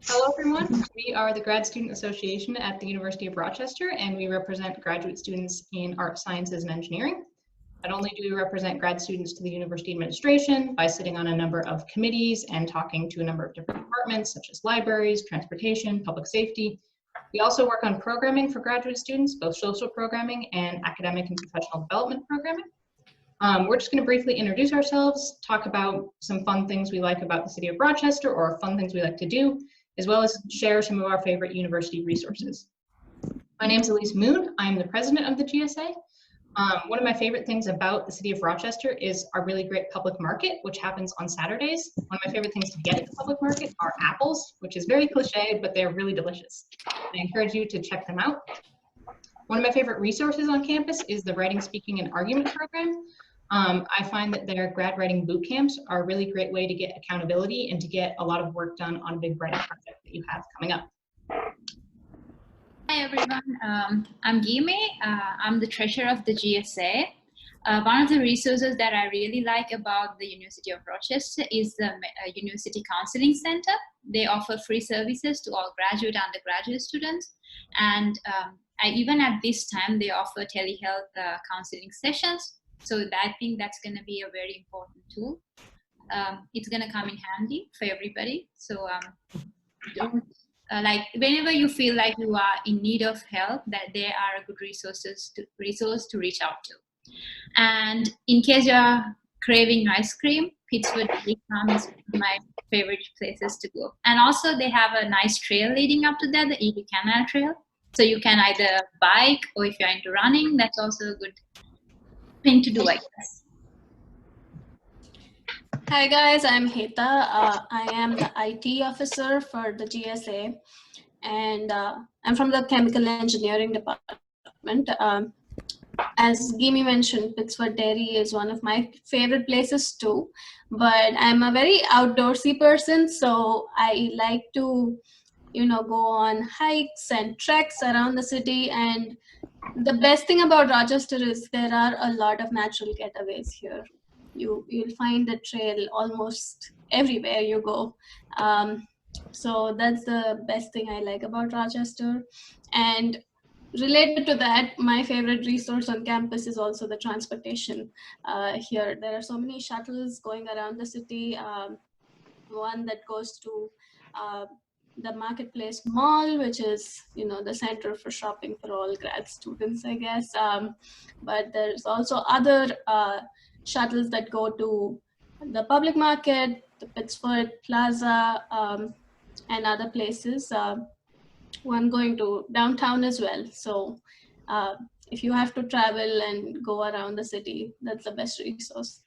Hello, everyone. We are the Grad Student Association at the University of Rochester, and we represent graduate students in art, sciences, and engineering. Not only do we represent grad students to the university administration by sitting on a number of committees and talking to a number of different departments, such as libraries, transportation, public safety, we also work on programming for graduate students, both social programming and academic and professional development programming. We're just going to briefly introduce ourselves, talk about some fun things we like about the city of Rochester or fun things we like to do, as well as share some of our favorite university resources. My name is Elise Moon. I'm the president of the GSA. One of my favorite things about the city of Rochester is our really great public market, which happens on Saturdays. One of my favorite things to get at the public market are apples, which is very cliche, but they're really delicious. I encourage you to check them out. One of my favorite resources on campus is the Writing, Speaking, and Argument program. I find that their grad writing boot camps are a really great way to get accountability and to get a lot of work done on a big writing project that you have coming up. Hi everyone, I'm Gime. I'm the treasurer of the GSA. One of the resources that I really like about the University of Rochester is the University Counseling Center. They offer free services to all graduate and undergraduate students. And even at this time, they offer telehealth counseling sessions. So I think that's going to be a very important tool. It's going to come in handy for everybody. So don't like whenever you feel like you are in need of help, that there are good resource to reach out to. And in case you're craving ice cream, Pittsburgh Dairy Farm is one of my favorite places to go. And also they have a nice trail leading up to that, the Erie Canal Trail. So you can either bike or if you're into running, that's also a good thing to do, I guess. Hi guys, I'm Heta. I am the IT officer for the GSA, and I'm from the chemical engineering department. As Gimi mentioned, Pittsburgh Dairy is one of my favorite places too, but I'm a very outdoorsy person, so I like to, go on hikes and treks around the city. And the best thing about Rochester is there are a lot of natural getaways here. You'll find the trail almost everywhere you go. So that's the best thing I like about Rochester. And related to that, my favorite resource on campus is also the transportation. Here, there are so many shuttles going around the city. One that goes to the Marketplace Mall, which is, the center for shopping for all grad students, I guess. But there's also other shuttles that go to the public market, the Pittsburgh Plaza, and other places. One going to downtown as well. So if you have to travel and go around the city, that's the best resource.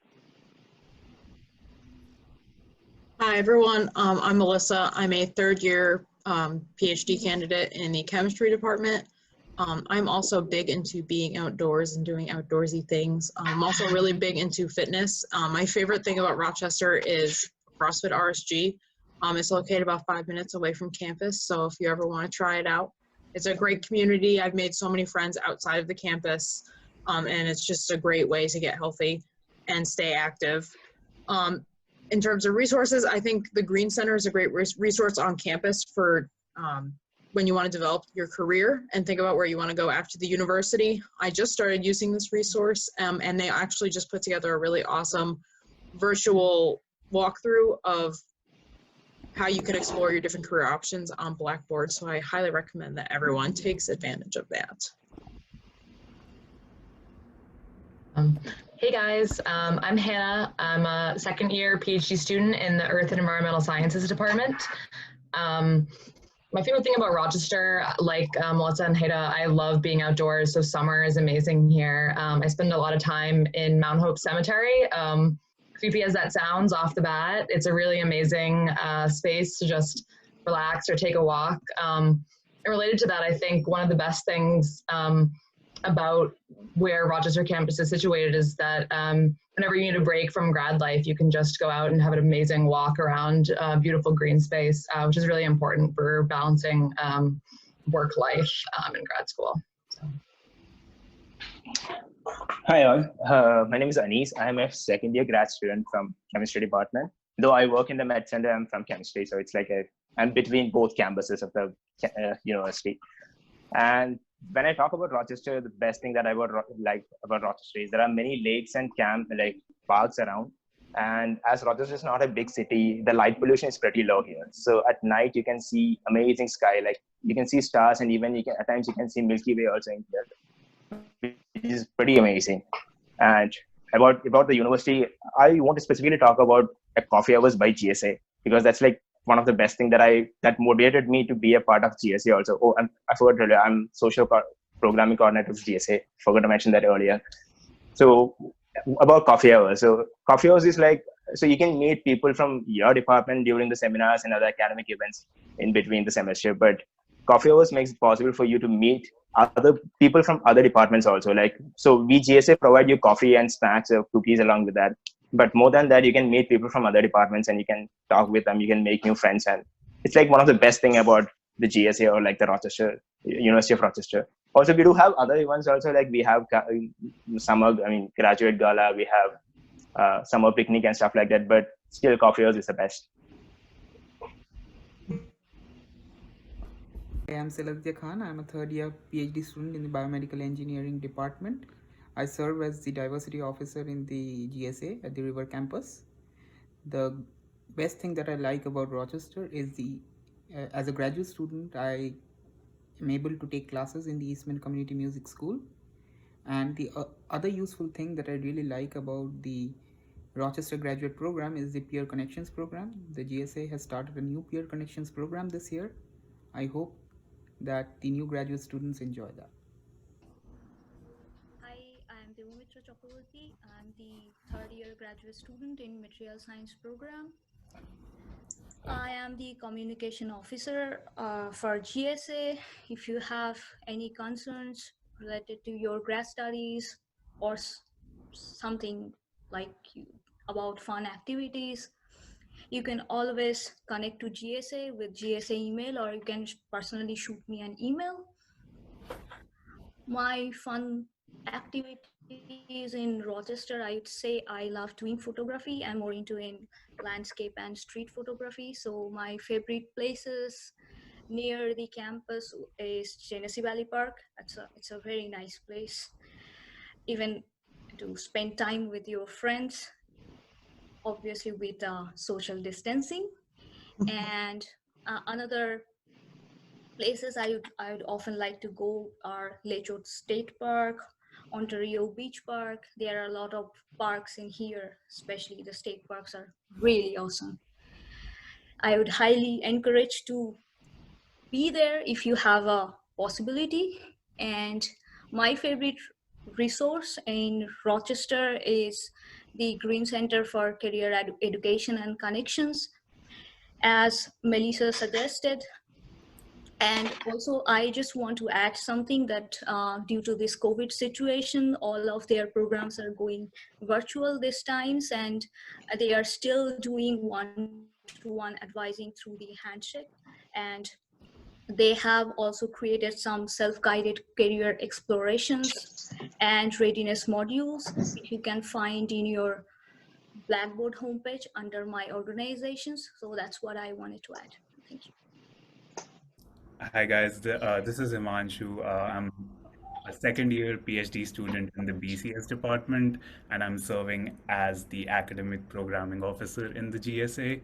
Hi everyone, I'm Melissa. I'm a third-year PhD candidate in the chemistry department. I'm also big into being outdoors and doing outdoorsy things. I'm also really big into fitness. My favorite thing about Rochester is CrossFit RSG. It's located about 5 minutes away from campus, so if you ever want to try it out, it's a great community. I've made so many friends outside of the campus, and it's just a great way to get healthy and stay active. In terms of resources, I think the Green Center is a great resource on campus for when you want to develop your career and think about where you want to go after the university. I just started using this resource, and they actually just put together a really awesome virtual walkthrough of how you can explore your different career options on Blackboard. So I highly recommend that everyone takes advantage of that. Hey guys, I'm Hannah. I'm a second-year PhD student in the Earth and Environmental Sciences department. My favorite thing about Rochester, like Melissa and Heda, I love being outdoors, so summer is amazing here. I spend a lot of time in Mount Hope Cemetery. Creepy as that sounds off the bat, it's a really amazing space to just relax or take a walk. And related to that, I think one of the best things about where Rochester campus is situated is that whenever you need a break from grad life, you can just go out and have an amazing walk around beautiful green space, which is really important for balancing work life in grad school. So. Hi all, my name is Anis. I'm a second year grad student from chemistry department. Though I work in the med center, I'm from chemistry, so it's like and between both campuses of the university. And when I talk about Rochester, the best thing that I would like about Rochester is there are many lakes and parks around. And as Rochester is not a big city, the light pollution is pretty low here. So at night you can see amazing sky, like you can see stars, and even at times you can see Milky Way also in here, which is pretty amazing. And about the university, I want to specifically talk about a coffee hours by GSA, because that's like one of the best thing that motivated me to be a part of GSA also. Oh, I forgot to tell you, I'm social programming coordinator of GSA. Forgot to mention that earlier. So about coffee hours. So coffee hours is like, so you can meet people from your department during the seminars and other academic events in between the semester. But coffee hours makes it possible for you to meet other people from other departments also. Like, so we GSA provide you coffee and snacks or cookies along with that. But more than that, you can meet people from other departments and you can talk with them. You can make new friends, and it's like one of the best thing about the GSA or like the University of Rochester. Also, we do have other events also, like we have graduate gala, we have summer picnic and stuff like that, but still coffee house is the best. I am Saladya Khan. I am a third year PhD student in the biomedical engineering department. I serve as the diversity officer in the GSA at the River campus. The best thing that I like about Rochester is as a graduate student, I am able to take classes in the Eastman Community Music School. And the other useful thing that I really like about the Rochester graduate program is the Peer Connections program. The GSA has started a new Peer Connections program this year. I hope that the new graduate students enjoy that. Hi, I am Devamitra Chakraborty. I am the third year graduate student in Material Science program. I am the communication officer for GSA. If you have any concerns related to your grad studies or something like about fun activities, you can always connect to GSA with GSA email, or you can personally shoot me an email. My fun activities in Rochester, I would say I love doing photography. I'm more into landscape and street photography. So my favorite places near the campus is Genesee Valley Park. It's a very nice place. Even to spend time with your friends, obviously with social distancing. And another places I would often like to go are Lechote State Park, Ontario Beach Park. There are a lot of parks in here, especially the state parks are really awesome. I would highly encourage to be there if you have a possibility. And my favorite resource in Rochester is the Green Center for Career Education and Connections, as Melissa suggested. And also, I just want to add something that due to this COVID situation, all of their programs are going virtual this times, and they are still doing one-to-one advising through the handshake. And they have also created some self-guided career explorations and readiness modules, which you can find in your Blackboard homepage under my organizations. So that's what I wanted to add. Thank you. Hi guys, this is Himanshu. I'm a second year PhD student in the BCS department, and I'm serving as the academic programming officer in the GSA.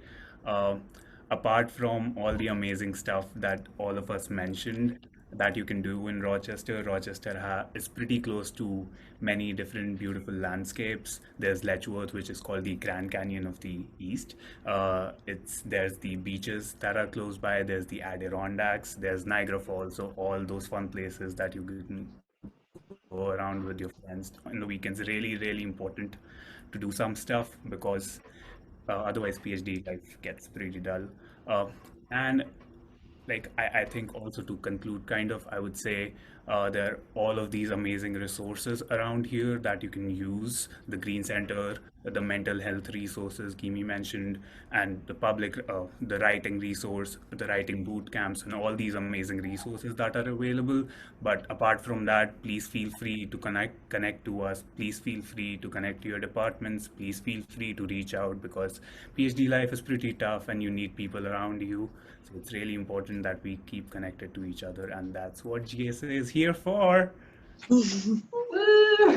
Apart from all the amazing stuff that all of us mentioned that you can do in Rochester, Rochester is pretty close to many different beautiful landscapes. There's Letchworth, which is called the Grand Canyon of the East. There's the beaches that are close by. There's the Adirondacks. There's Niagara Falls. So all those fun places that you can go around with your friends on the weekends. Really, really important to do some stuff, because otherwise PhD life gets pretty dull. And like I think also to conclude, kind of, I would say there are all of these amazing resources around here that you can use. The Green Center the mental health resources Kimi mentioned, and the public, the writing resource, the writing boot camps, and all these amazing resources that are available. But apart from that, please feel free to connect to us. Please feel free to connect to your departments. Please feel free to reach out, because PhD life is pretty tough and you need people around you. So it's really important that we keep connected to each other, and that's what GSA is here for. Woo!